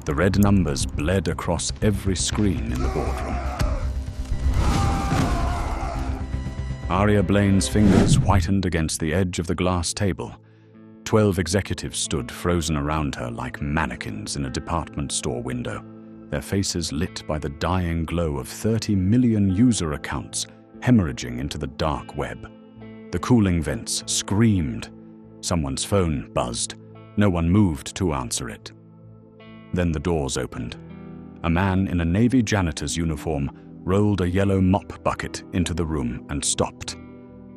The red numbers bled across every screen in the boardroom. Aria Blaine's fingers whitened against the edge of the glass table. 12 executives stood frozen around her like mannequins in a department store window, their faces lit by the dying glow of 30 million user accounts hemorrhaging into the dark web. The cooling vents screamed. Someone's phone buzzed. No one moved to answer it. Then the doors opened. A man in a Navy janitor's uniform rolled a yellow mop bucket into the room and stopped.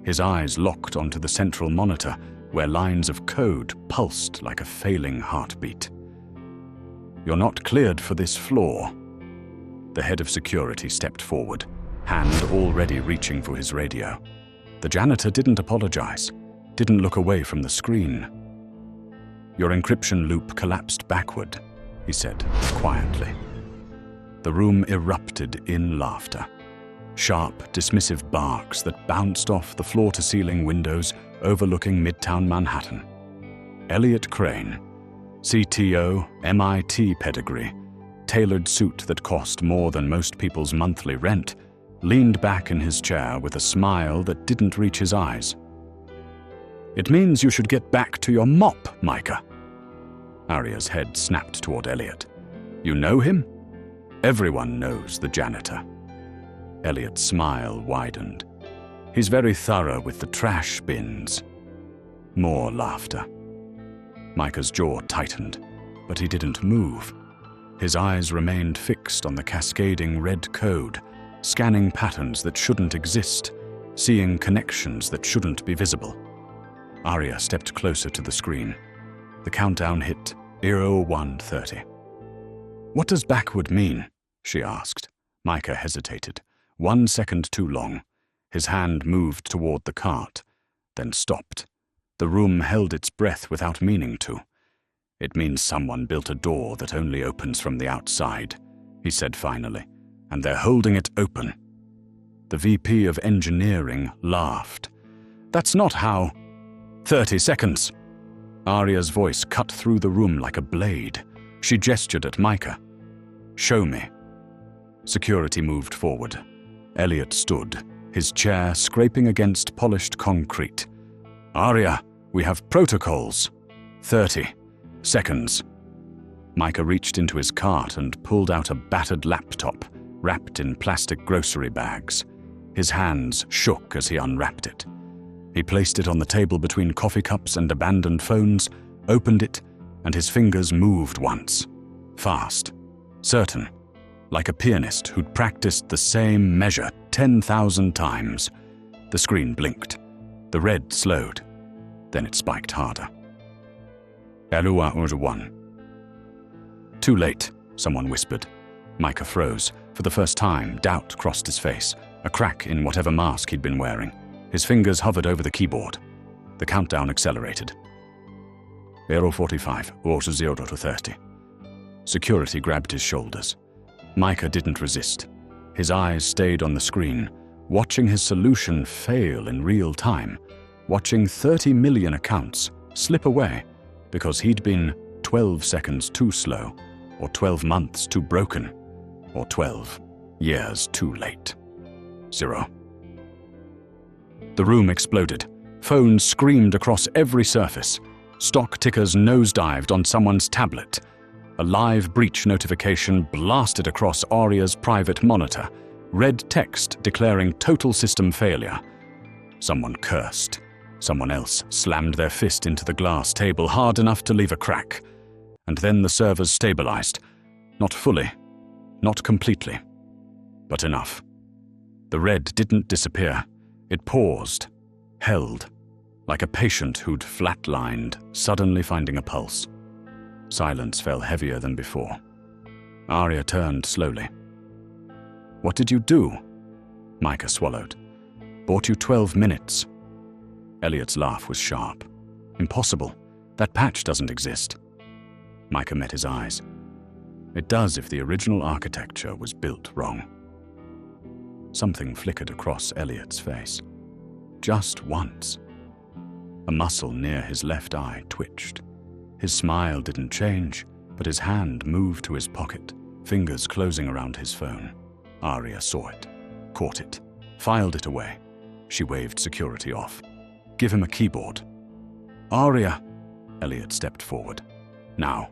His eyes locked onto the central monitor, where lines of code pulsed like a failing heartbeat. "You're not cleared for this floor." The head of security stepped forward, hand already reaching for his radio. The janitor didn't apologize, didn't look away from the screen. "Your encryption loop collapsed backward," he said quietly. The room erupted in laughter. Sharp, dismissive barks that bounced off the floor-to-ceiling windows overlooking Midtown Manhattan. Elliot Crane, CTO, MIT pedigree, tailored suit that cost more than most people's monthly rent, leaned back in his chair with a smile that didn't reach his eyes. "It means you should get back to your mop, Micah." Aria's head snapped toward Elliot. "You know him?" "Everyone knows the janitor." Elliot's smile widened. "He's very thorough with the trash bins." More laughter. Micah's jaw tightened, but he didn't move. His eyes remained fixed on the cascading red code, scanning patterns that shouldn't exist, seeing connections that shouldn't be visible. Aria stepped closer to the screen. The countdown hit 01:30. "What does backward mean?" she asked. Micah hesitated. 1 second too long. His hand moved toward the cart, then stopped. The room held its breath without meaning to. "It means someone built a door that only opens from the outside," he said finally, "and they're holding it open." The VP of Engineering laughed. "That's not how—" 30 seconds. Aria's voice cut through the room like a blade. She gestured at Micah. "Show me." Security moved forward. Elliot stood, his chair scraping against polished concrete. "Aria, we have protocols." 30 seconds. Micah reached into his cart and pulled out a battered laptop, wrapped in plastic grocery bags. His hands shook as he unwrapped it. He placed it on the table between coffee cups and abandoned phones, opened it, and his fingers moved once. Fast, certain, like a pianist who'd practiced the same measure 10,000 times. The screen blinked. The red slowed. Then it spiked harder. Elua Urwan. "Too late," someone whispered. Micah froze. For the first time, doubt crossed his face, a crack in whatever mask he'd been wearing. His fingers hovered over the keyboard. The countdown accelerated. 0:45, 0:30. Security grabbed his shoulders. Micah didn't resist. His eyes stayed on the screen, watching his solution fail in real time, watching 30 million accounts slip away because he'd been 12 seconds too slow, or 12 months too broken, or 12 years too late. 0. The room exploded. Phones screamed across every surface. Stock tickers nosedived on someone's tablet. A live breach notification blasted across Aria's private monitor, red text declaring total system failure. Someone cursed. Someone else slammed their fist into the glass table hard enough to leave a crack. And then the servers stabilized. Not fully, not completely, but enough. The red didn't disappear. It paused, held, like a patient who'd flatlined, suddenly finding a pulse. Silence fell heavier than before. Aria turned slowly. "What did you do?" Micah swallowed. "Bought you 12 minutes." Elliot's laugh was sharp. "Impossible. That patch doesn't exist." Micah met his eyes. "It does if the original architecture was built wrong." Something flickered across Elliot's face. Just once. A muscle near his left eye twitched. His smile didn't change. but his hand moved to his pocket, fingers closing around his phone. Arya saw it, caught it, filed it away. She waved security off. "Give him a keyboard." "Arya!" Elliot stepped forward. "Now."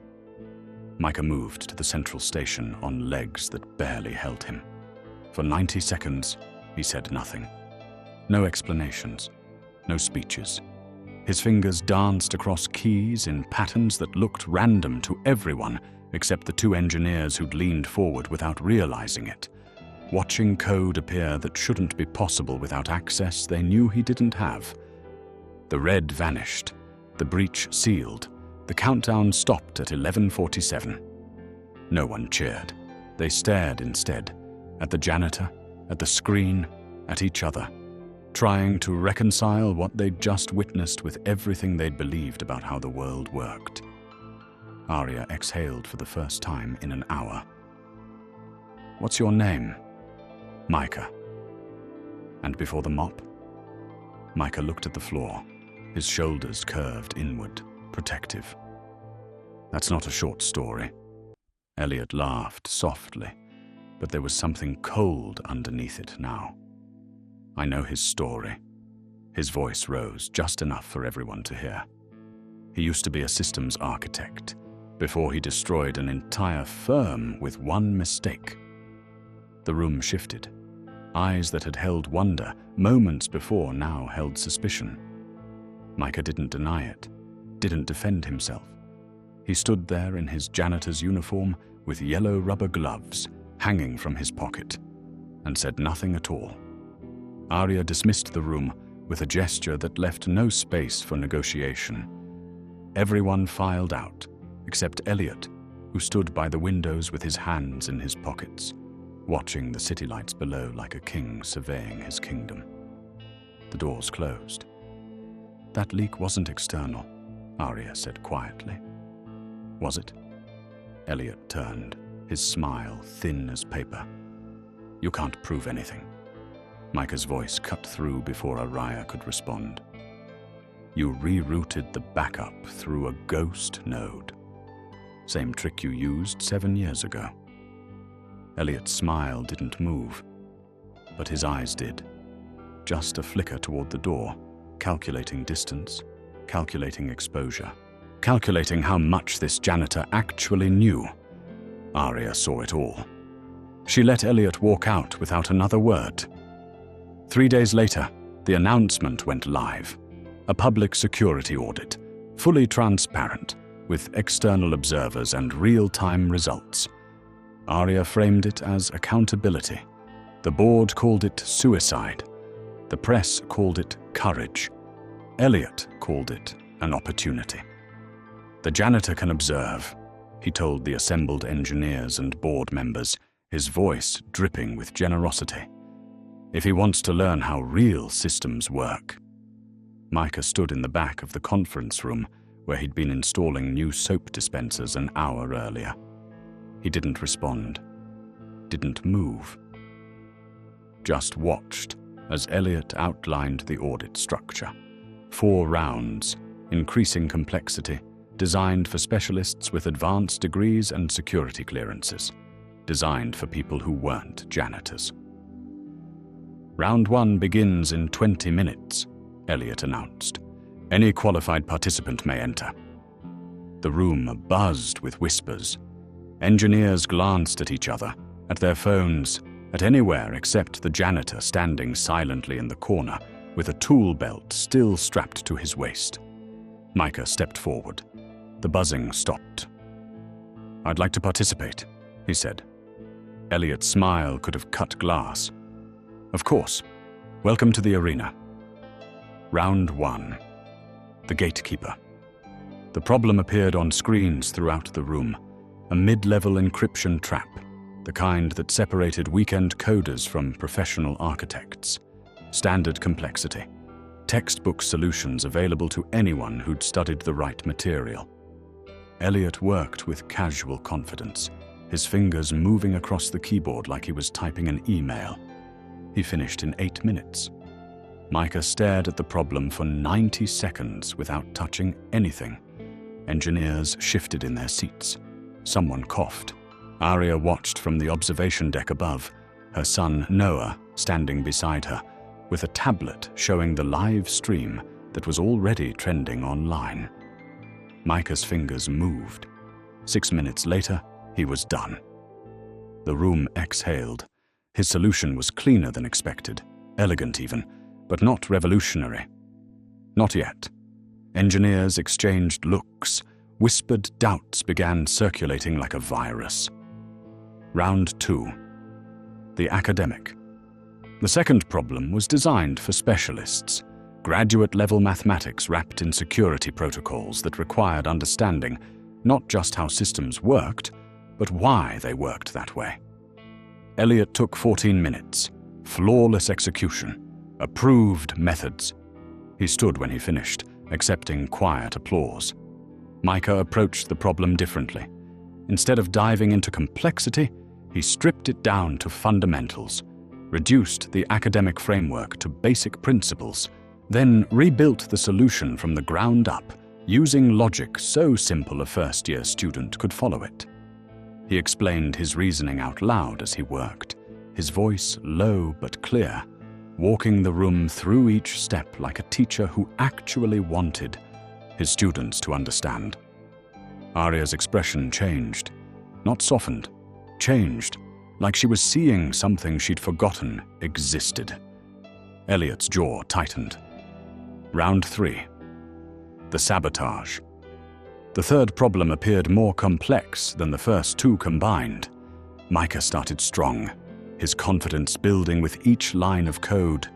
Micah moved to the central station on legs that barely held him. For 90 seconds, he said nothing. No explanations, no speeches. His fingers danced across keys in patterns that looked random to everyone except the two engineers who'd leaned forward without realizing it, watching code appear that shouldn't be possible without access they knew he didn't have. The red vanished, the breach sealed, the countdown stopped at 11:47. No one cheered. They stared instead, at the janitor, at the screen, at each other, trying to reconcile what they'd just witnessed with everything they'd believed about how the world worked. Arya exhaled for the first time in an hour. "What's your name?" "Micah." "And before the mop?" Micah looked at the floor, his shoulders curved inward, protective. "That's not a short story." Elliot laughed softly, but there was something cold underneath it now. "I know his story." His voice rose just enough for everyone to hear. "He used to be a systems architect, before he destroyed an entire firm with one mistake." The room shifted. Eyes that had held wonder moments before now held suspicion. Micah didn't deny it, didn't defend himself. He stood there in his janitor's uniform with yellow rubber gloves hanging from his pocket, and said nothing at all. Arya dismissed the room with a gesture that left no space for negotiation. Everyone filed out, except Elliot, who stood by the windows with his hands in his pockets, watching the city lights below like a king surveying his kingdom. The doors closed. "That leak wasn't external," Arya said quietly. "Was it?" Elliot turned, his smile thin as paper. "You can't prove anything." Micah's voice cut through before Arya could respond. "You rerouted the backup through a ghost node. Same trick you used 7 years ago." Elliot's smile didn't move, but his eyes did. Just a flicker toward the door, calculating distance, calculating exposure, calculating how much this janitor actually knew. Arya saw it all. She let Elliot walk out without another word. 3 days later, the announcement went live. A public security audit, fully transparent, with external observers and real-time results. Arya framed it as accountability. The board called it suicide. The press called it courage. Elliot called it an opportunity. "The janitor can observe," he told the assembled engineers and board members, his voice dripping with generosity. "If he wants to learn how real systems work." Micah stood in the back of the conference room where he'd been installing new soap dispensers an hour earlier. He didn't respond, didn't move. Just watched as Elliot outlined the audit structure. 4 rounds, increasing complexity, designed for specialists with advanced degrees and security clearances, designed for people who weren't janitors. "Round 1 begins in 20 minutes, Elliot announced. "Any qualified participant may enter." The room buzzed with whispers. Engineers glanced at each other, at their phones, at anywhere except the janitor standing silently in the corner with a tool belt still strapped to his waist. Micah stepped forward. The buzzing stopped. "I'd like to participate," he said. Elliot's smile could have cut glass. "Of course. Welcome to the arena." Round 1. The gatekeeper. The problem appeared on screens throughout the room. A mid-level encryption trap, the kind that separated weekend coders from professional architects. Standard complexity. Textbook solutions available to anyone who'd studied the right material. Elliot worked with casual confidence, his fingers moving across the keyboard like he was typing an email. He finished in 8 minutes. Micah stared at the problem for 90 seconds without touching anything. Engineers shifted in their seats. Someone coughed. Arya watched from the observation deck above, her son Noah standing beside her, with a tablet showing the live stream that was already trending online. Micah's fingers moved. 6 minutes later, he was done. The room exhaled. His solution was cleaner than expected, elegant even, but not revolutionary. Not yet. Engineers exchanged looks. Whispered doubts began circulating like a virus. Round 2. The academic. The second problem was designed for specialists. Graduate-level mathematics wrapped in security protocols that required understanding not just how systems worked, but why they worked that way. Elliot took 14 minutes. Flawless execution. Approved methods. He stood when he finished, accepting quiet applause. Micah approached the problem differently. Instead of diving into complexity, he stripped it down to fundamentals, reduced the academic framework to basic principles, then rebuilt the solution from the ground up, using logic so simple a first-year student could follow it. He explained his reasoning out loud as he worked, his voice low but clear, walking the room through each step like a teacher who actually wanted his students to understand. Arya's expression changed, not softened, changed, like she was seeing something she'd forgotten existed. Elliot's jaw tightened. Round 3. The sabotage. The third problem appeared more complex than the first two combined. Micah started strong, his confidence building with each line of code.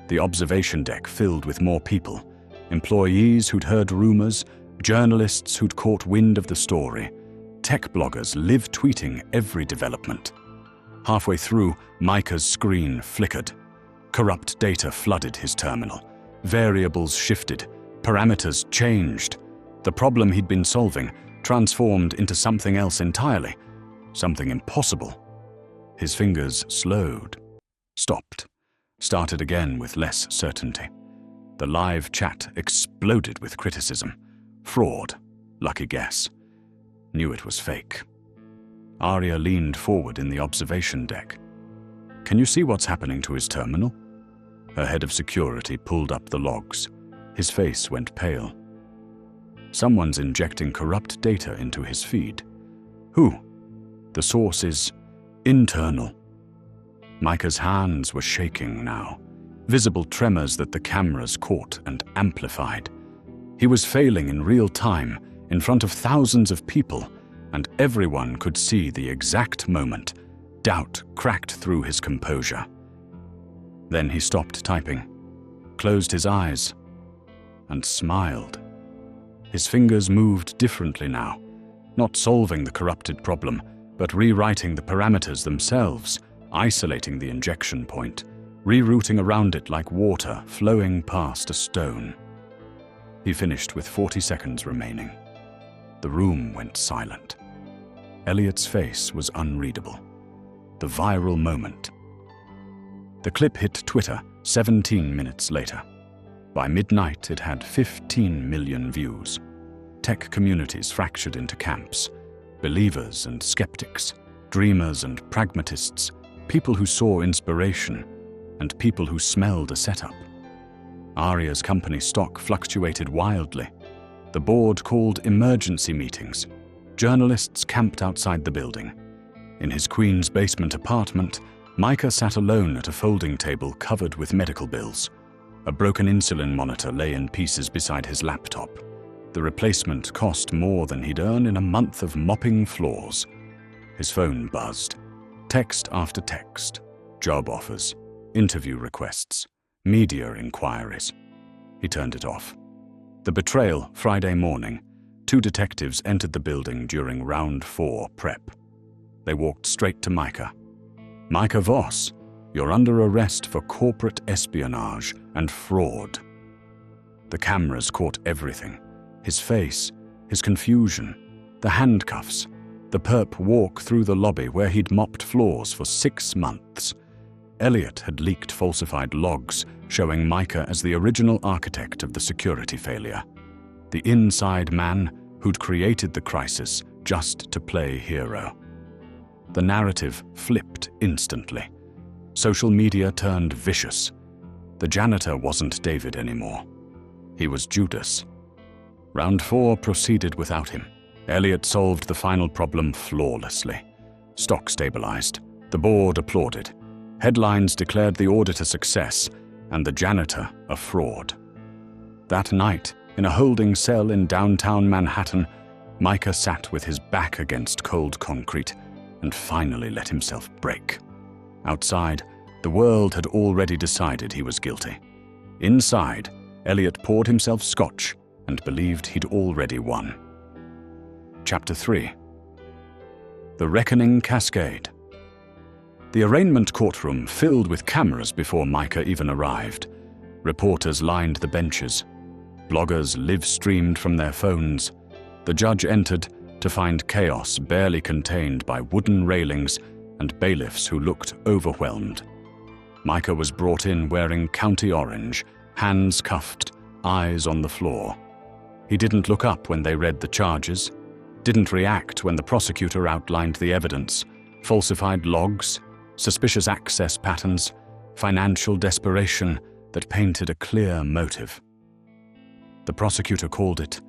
The observation deck filled with more people, employees who'd heard rumors, journalists who'd caught wind of the story, tech bloggers live tweeting every development. Halfway through, Micah's screen flickered. Corrupt data flooded his terminal. Variables shifted, parameters changed. The problem he'd been solving transformed into something else entirely, something impossible. His fingers slowed, stopped, started again with less certainty. The live chat exploded with criticism. Fraud, lucky guess. Knew it was fake. Arya leaned forward in the observation deck. Can you see what's happening to his terminal? Her head of security pulled up the logs. His face went pale. Someone's injecting corrupt data into his feed. Who? The source is internal. Micah's hands were shaking now, visible tremors that the cameras caught and amplified. He was failing in real time, in front of thousands of people, and everyone could see the exact moment. Doubt cracked through his composure. Then he stopped typing, closed his eyes, and smiled. His fingers moved differently now, not solving the corrupted problem, but rewriting the parameters themselves, isolating the injection point, rerouting around it like water flowing past a stone. He finished with 40 seconds remaining. The room went silent. Elliot's face was unreadable. The viral moment. The clip hit Twitter 17 minutes later. By midnight, it had 15 million views. Tech communities fractured into camps. Believers and skeptics, dreamers and pragmatists, people who saw inspiration, and people who smelled a setup. Arya's company stock fluctuated wildly. The board called emergency meetings. Journalists camped outside the building. In his Queen's basement apartment, Micah sat alone at a folding table covered with medical bills. A broken insulin monitor lay in pieces beside his laptop. The replacement cost more than he'd earn in a month of mopping floors. His phone buzzed. Text after text. Job offers, interview requests, media inquiries. He turned it off. The betrayal, Friday morning. 2 detectives entered the building during round 4 prep. They walked straight to Micah. Micah Voss, you're under arrest for corporate espionage and fraud. The cameras caught everything. His face, his confusion, the handcuffs, the perp walk through the lobby where he'd mopped floors for 6 months. Elliot had leaked falsified logs showing Micah as the original architect of the security failure. The inside man who'd created the crisis, just to play hero. The narrative flipped instantly. Social media turned vicious. The janitor wasn't David anymore. He was Judas. Round 4 proceeded without him. Elliot solved the final problem flawlessly. Stock stabilized. The board applauded. Headlines declared the audit a success and the janitor a fraud. That night, in a holding cell in downtown Manhattan, Micah sat with his back against cold concrete and finally let himself break. Outside, the world had already decided he was guilty. Inside, Elliot poured himself scotch and believed he'd already won. Chapter 3. The Reckoning Cascade. The arraignment courtroom filled with cameras before Micah even arrived. Reporters lined the benches. Bloggers live-streamed from their phones. The judge entered to find chaos barely contained by wooden railings and bailiffs who looked overwhelmed. Micah was brought in wearing county orange, hands cuffed, eyes on the floor. He didn't look up when they read the charges, didn't react when the prosecutor outlined the evidence, falsified logs, suspicious access patterns, financial desperation that painted a clear motive. The prosecutor called it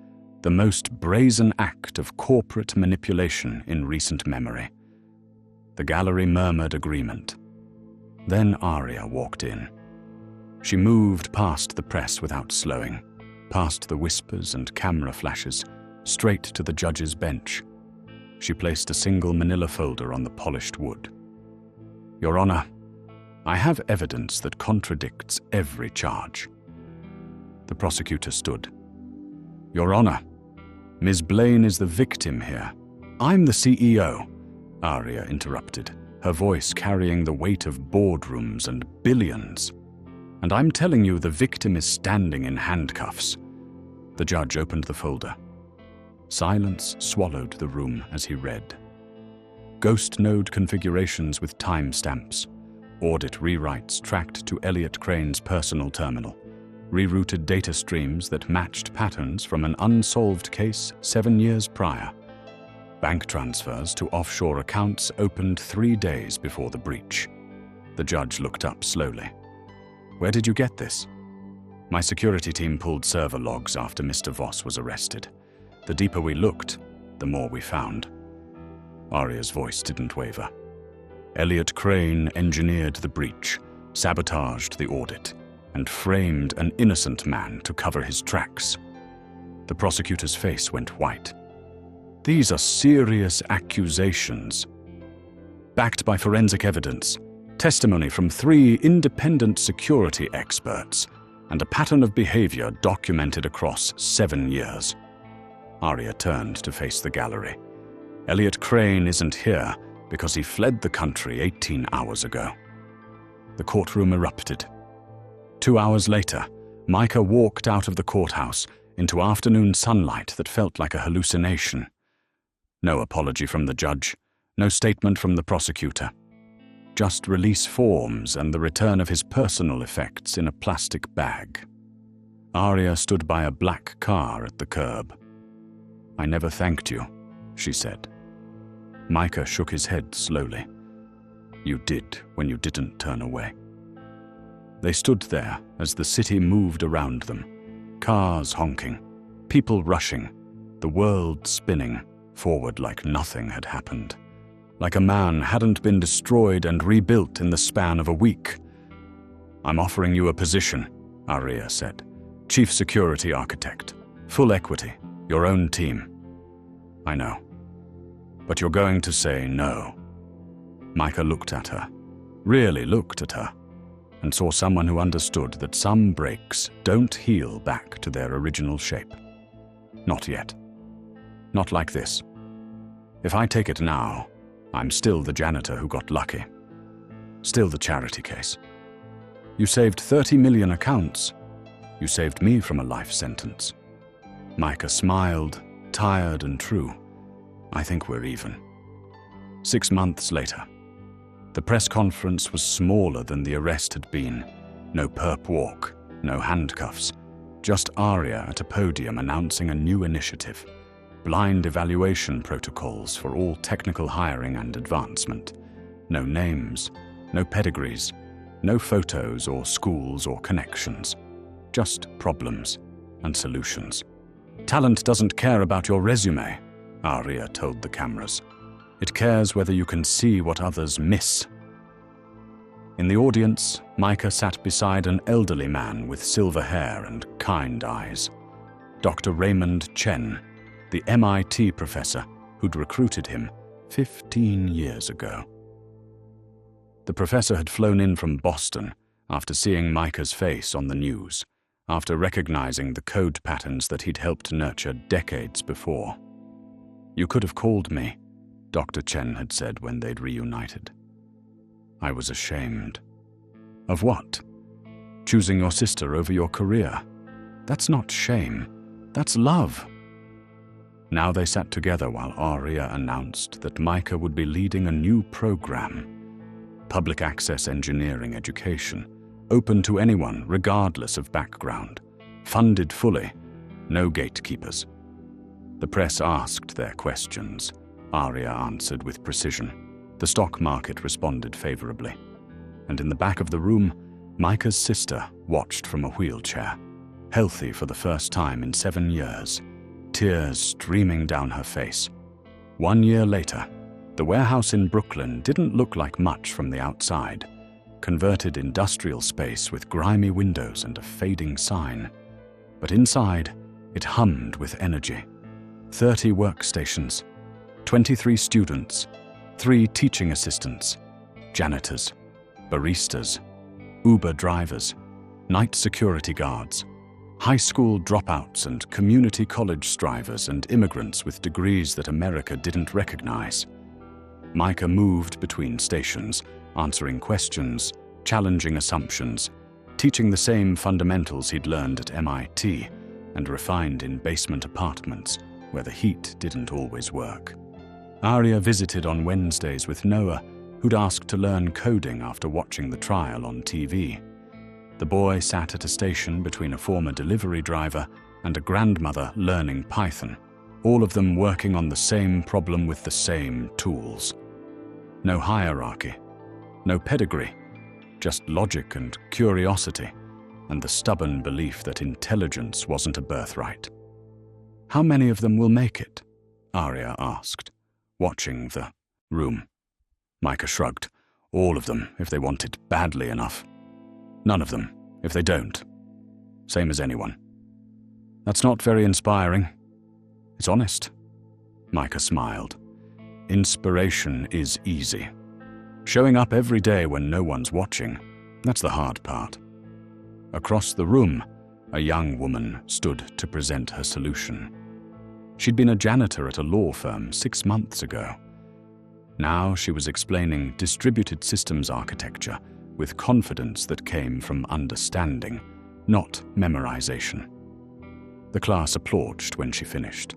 the most brazen act of corporate manipulation in recent memory. The gallery murmured agreement. Then Aria walked in. She moved past the press without slowing, past the whispers and camera flashes, straight to the judge's bench. She placed a single manila folder on the polished wood. Your Honor, I have evidence that contradicts every charge. The prosecutor stood. Your Honor, Ms. Blaine is the victim here. I'm the CEO, Aria interrupted, her voice carrying the weight of boardrooms and billions. And I'm telling you the victim is standing in handcuffs. The judge opened the folder. Silence swallowed the room as he read. Ghost node configurations with timestamps. Audit rewrites tracked to Elliot Crane's personal terminal. Rerouted data streams that matched patterns from an unsolved case 7 years prior. Bank transfers to offshore accounts opened 3 days before the breach. The judge looked up slowly. Where did you get this? My security team pulled server logs after Mr. Voss was arrested. The deeper we looked, the more we found. Aria's voice didn't waver. Elliot Crane engineered the breach, sabotaged the audit, and framed an innocent man to cover his tracks. The prosecutor's face went white. These are serious accusations. Backed by forensic evidence, testimony from 3 independent security experts, and a pattern of behavior documented across 7 years. Aria turned to face the gallery. Elliot Crane isn't here because he fled the country 18 hours ago. The courtroom erupted. 2 hours later, Micah walked out of the courthouse into afternoon sunlight that felt like a hallucination. No apology from the judge, no statement from the prosecutor. Just release forms and the return of his personal effects in a plastic bag. Aria stood by a black car at the curb. I never thanked you, she said. Micah shook his head slowly. You did when you didn't turn away. They stood there as the city moved around them. Cars honking, people rushing, the world spinning forward like nothing had happened. Like a man hadn't been destroyed and rebuilt in the span of a week. I'm offering you a position, Aria said. Chief Security Architect. Full equity. Your own team. I know. But you're going to say no. Micah looked at her. Really looked at her. And saw someone who understood that some breaks don't heal back to their original shape. Not yet. Not like this. If I take it now, I'm still the janitor who got lucky. Still the charity case. You saved 30 million accounts. You saved me from a life sentence. Micah smiled, tired and true. I think we're even. 6 months later. The press conference was smaller than the arrest had been. No perp walk, no handcuffs. Just Aria at a podium announcing a new initiative. blind evaluation protocols for all technical hiring and advancement. No names, no pedigrees, no photos or schools or connections. Just problems and solutions. Talent doesn't care about your resume, Aria told the cameras. It cares whether you can see what others miss. In the audience, Micah sat beside an elderly man with silver hair and kind eyes. Dr. Raymond Chen, the MIT professor who'd recruited him 15 years ago. The professor had flown in from Boston after seeing Micah's face on the news, after recognizing the code patterns that he'd helped nurture decades before. "You could have called me," Dr. Chen had said when they'd reunited. "I was ashamed." "Of what? Choosing your sister over your career? That's not shame. That's love." Now they sat together while Aria announced that Micah would be leading a new program. Public access engineering education, open to anyone regardless of background, funded fully, no gatekeepers. The press asked their questions. Aria answered with precision. The stock market responded favorably. And in the back of the room, Micah's sister watched from a wheelchair, healthy for the first time in 7 years, tears streaming down her face. 1 year later, the warehouse in Brooklyn didn't look like much from the outside. Converted industrial space with grimy windows and a fading sign. But inside, it hummed with energy. 30 workstations, 23 students, 3 teaching assistants, janitors, baristas, Uber drivers, night security guards, high school dropouts and community college strivers and immigrants with degrees that America didn't recognize. Micah moved between stations, answering questions, challenging assumptions, teaching the same fundamentals he'd learned at MIT and refined in basement apartments where the heat didn't always work. Aria visited on Wednesdays with Noah, who'd asked to learn coding after watching the trial on TV. The boy sat at a station between a former delivery driver and a grandmother learning Python, all of them working on the same problem with the same tools. No hierarchy, no pedigree, just logic and curiosity, and the stubborn belief that intelligence wasn't a birthright. "How many of them will make it?" Aria asked, watching the room. Micah shrugged. "All of them, if they want it badly enough. None of them, if they don't. Same as anyone." "That's not very inspiring." "It's honest." Micah smiled. "Inspiration is easy. Showing up every day when no one's watching, that's the hard part." Across the room, a young woman stood to present her solution. She'd been a janitor at a law firm 6 months ago. Now she was explaining distributed systems architecture with confidence that came from understanding, not memorization. The class applauded when she finished.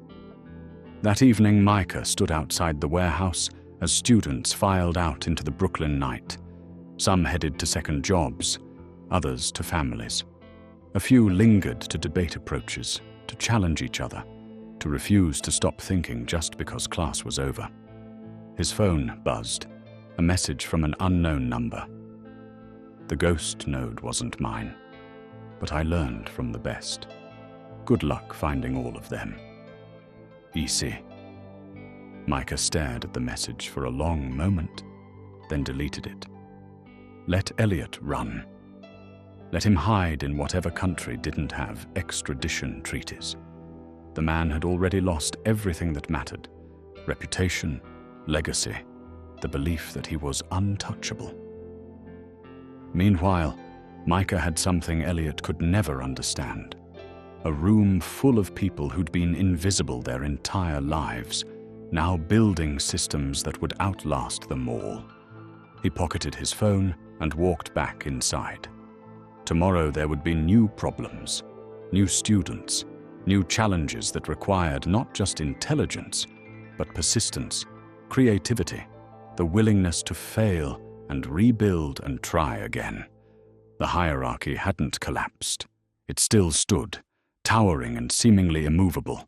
That evening, Micah stood outside the warehouse as students filed out into the Brooklyn night. Some headed to second jobs, others to families. A few lingered to debate approaches, to challenge each other, to refuse to stop thinking just because class was over. His phone buzzed, a message from an unknown number. "The ghost node wasn't mine, but I learned from the best. Good luck finding all of them. EC." Micah stared at the message for a long moment, then deleted it. Let Elliot run. Let him hide in whatever country didn't have extradition treaties. The man had already lost everything that mattered: reputation, legacy, the belief that he was untouchable. Meanwhile, Micah had something Elliot could never understand. A room full of people who'd been invisible their entire lives, now building systems that would outlast them all. He pocketed his phone and walked back inside. Tomorrow there would be new problems, new students, new challenges that required not just intelligence, but persistence, creativity, the willingness to fail and rebuild and try again. The hierarchy hadn't collapsed. It still stood, towering and seemingly immovable.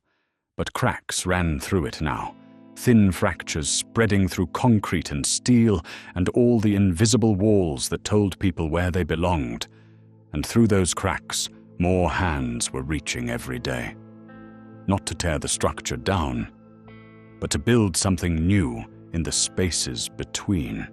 But cracks ran through it now, thin fractures spreading through concrete and steel and all the invisible walls that told people where they belonged. And through those cracks, more hands were reaching every day. Not to tear the structure down, but to build something new in the spaces between.